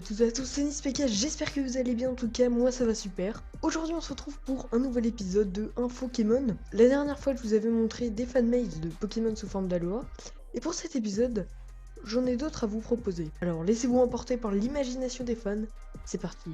toutes et à tous, c'est Nispeka, j'espère que vous allez bien, en tout cas moi ça va super. Aujourd'hui on se retrouve pour un nouvel épisode de Infokemon. La dernière fois je vous avais montré des fanmails de Pokémon sous forme d'Aloha, et pour cet épisode, j'en ai d'autres à vous proposer. Alors laissez-vous emporter par l'imagination des fans, c'est parti.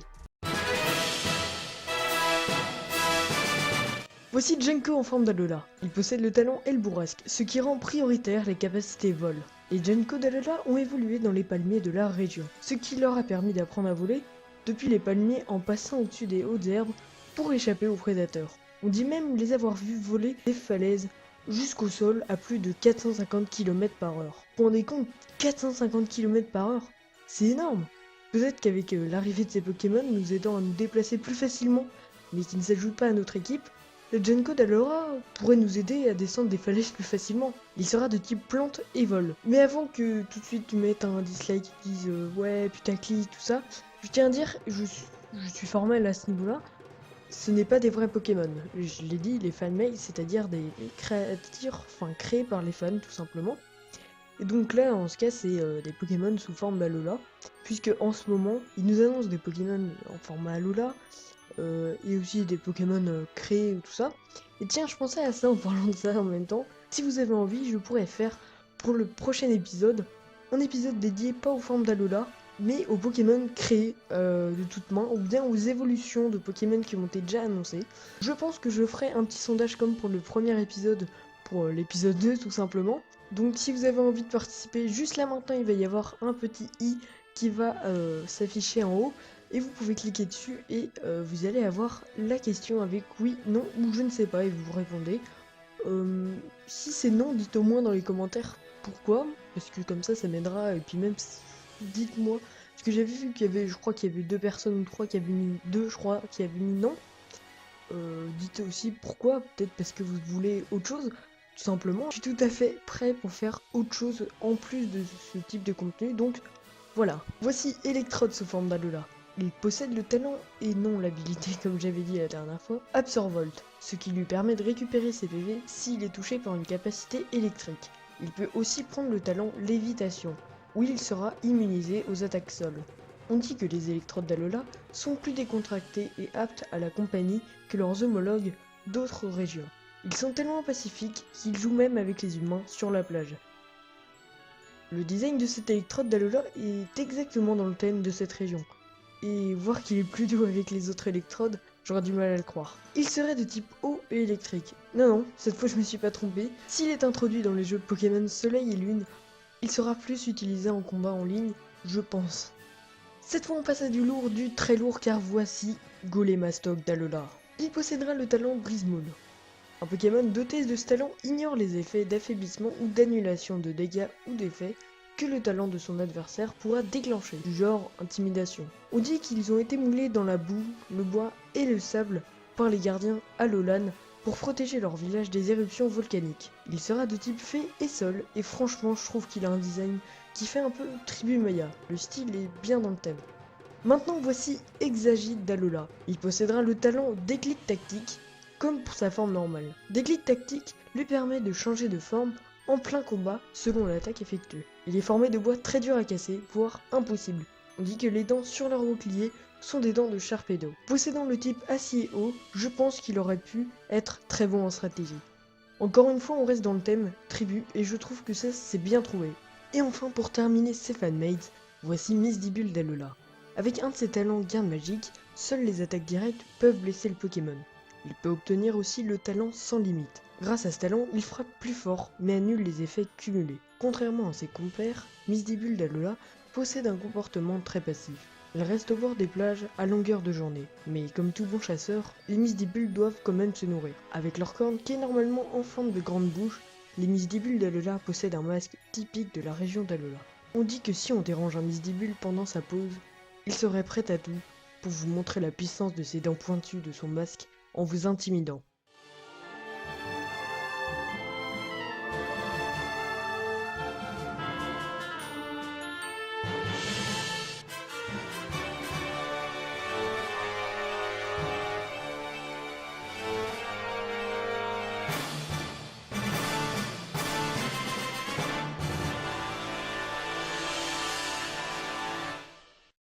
Voici Jenko en forme d'Alola. Il possède le talent et le bourrasque, ce qui rend prioritaire les capacités vol. Les Jenko d'Alola ont évolué dans les palmiers de la région, ce qui leur a permis d'apprendre à voler depuis les palmiers en passant au-dessus des hautes herbes pour échapper aux prédateurs. On dit même les avoir vus voler des falaises jusqu'au sol à plus de 450 km/h. Vous vous rendez compte, 450 km/h, c'est énorme. Peut-être qu'avec l'arrivée de ces Pokémon nous aidant à nous déplacer plus facilement, mais qui ne s'ajoutent pas à notre équipe, le Genko d'Alola pourrait nous aider à descendre des falaises plus facilement. Il sera de type plante et vol. Mais avant que tout de suite tu mettes un dislike qui dise ouais putaclic tout ça, je tiens à dire, je suis formel à ce niveau-là, ce n'est pas des vrais Pokémon. Je l'ai dit, les fanmails, c'est-à-dire des créatures, créés par les fans tout simplement. Et donc là, en ce cas, c'est des Pokémon sous forme d'Alola, puisque en ce moment, ils nous annoncent des Pokémon en format Alola, et aussi des Pokémon créés ou tout ça. Et tiens, je pensais à ça en parlant de ça en même temps. Si vous avez envie, je pourrais faire pour le prochain épisode un épisode dédié pas aux formes d'Alola, mais aux Pokémon créés de toutes mains, ou bien aux évolutions de Pokémon qui ont été déjà annoncées. Je pense que je ferai un petit sondage comme pour le premier épisode, pour l'épisode 2 tout simplement. Donc si vous avez envie de participer, juste là maintenant, il va y avoir un petit i qui va s'afficher en haut. Et vous pouvez cliquer dessus et vous allez avoir la question avec oui, non ou je ne sais pas et vous répondez. Si c'est non, dites au moins dans les commentaires pourquoi, parce que comme ça m'aidera et puis même dites-moi, parce que j'avais vu qu'il y avait, je crois qu'il y avait 2 personnes ou 3 qui avaient mis 2, je crois, qui avaient mis non. Dites aussi pourquoi, peut-être parce que vous voulez autre chose, tout simplement. Je suis tout à fait prêt pour faire autre chose en plus de ce type de contenu, donc voilà. Voici Electrode sous forme d'Alola. Il possède le talent et non l'habilité, comme j'avais dit la dernière fois, Absorvolt, ce qui lui permet de récupérer ses PV s'il est touché par une capacité électrique. Il peut aussi prendre le talent Lévitation, où il sera immunisé aux attaques sol. On dit que les électrodes d'Alola sont plus décontractés et aptes à la compagnie que leurs homologues d'autres régions. Ils sont tellement pacifiques qu'ils jouent même avec les humains sur la plage. Le design de cet électrode d'Alola est exactement dans le thème de cette région. Et voir qu'il est plus doux avec les autres électrodes, j'aurais du mal à le croire. Il serait de type eau et électrique. Non, cette fois je me suis pas trompé. S'il est introduit dans les jeux Pokémon Soleil et Lune, il sera plus utilisé en combat en ligne, je pense. Cette fois on passe à du lourd, du très lourd, car voici Golemastoc d'Alola. Il possédera le talent Brise-Moule. Un Pokémon doté de ce talent ignore les effets d'affaiblissement ou d'annulation de dégâts ou d'effets que le talent de son adversaire pourra déclencher, du genre intimidation. On dit qu'ils ont été moulés dans la boue, le bois et le sable par les gardiens Alolan pour protéger leur village des éruptions volcaniques. Il sera de type fée et sol, et franchement je trouve qu'il a un design qui fait un peu tribu Maya. Le style est bien dans le thème. Maintenant voici Exagite d'Alola. Il possédera le talent Déclic Tactique, comme pour sa forme normale. Déclic Tactique lui permet de changer de forme en plein combat selon l'attaque effectuée. Il est formé de bois très dur à casser, voire impossible. On dit que les dents sur leur bouclier sont des dents de Sharpedo. Possédant le type acier haut, je pense qu'il aurait pu être très bon en stratégie. Encore une fois on reste dans le thème tribu et je trouve que ça c'est bien trouvé. Et enfin pour terminer ces fanmates, voici Misdibule d'Alola. Avec un de ses talents garde magique, seules les attaques directes peuvent blesser le Pokémon. Il peut obtenir aussi le talent sans limite. Grâce à ce talent, il frappe plus fort, mais annule les effets cumulés. Contrairement à ses compères, Misdibule d'Alola possède un comportement très passif. Il reste au bord des plages à longueur de journée, mais comme tout bon chasseur, les Misdibules doivent quand même se nourrir. Avec leur corne qui est normalement en forme de grande bouche, les Misdibules d'Alola possèdent un masque typique de la région d'Alola. On dit que si on dérange un Misdibule pendant sa pause, il serait prêt à tout pour vous montrer la puissance de ses dents pointues de son masque en vous intimidant.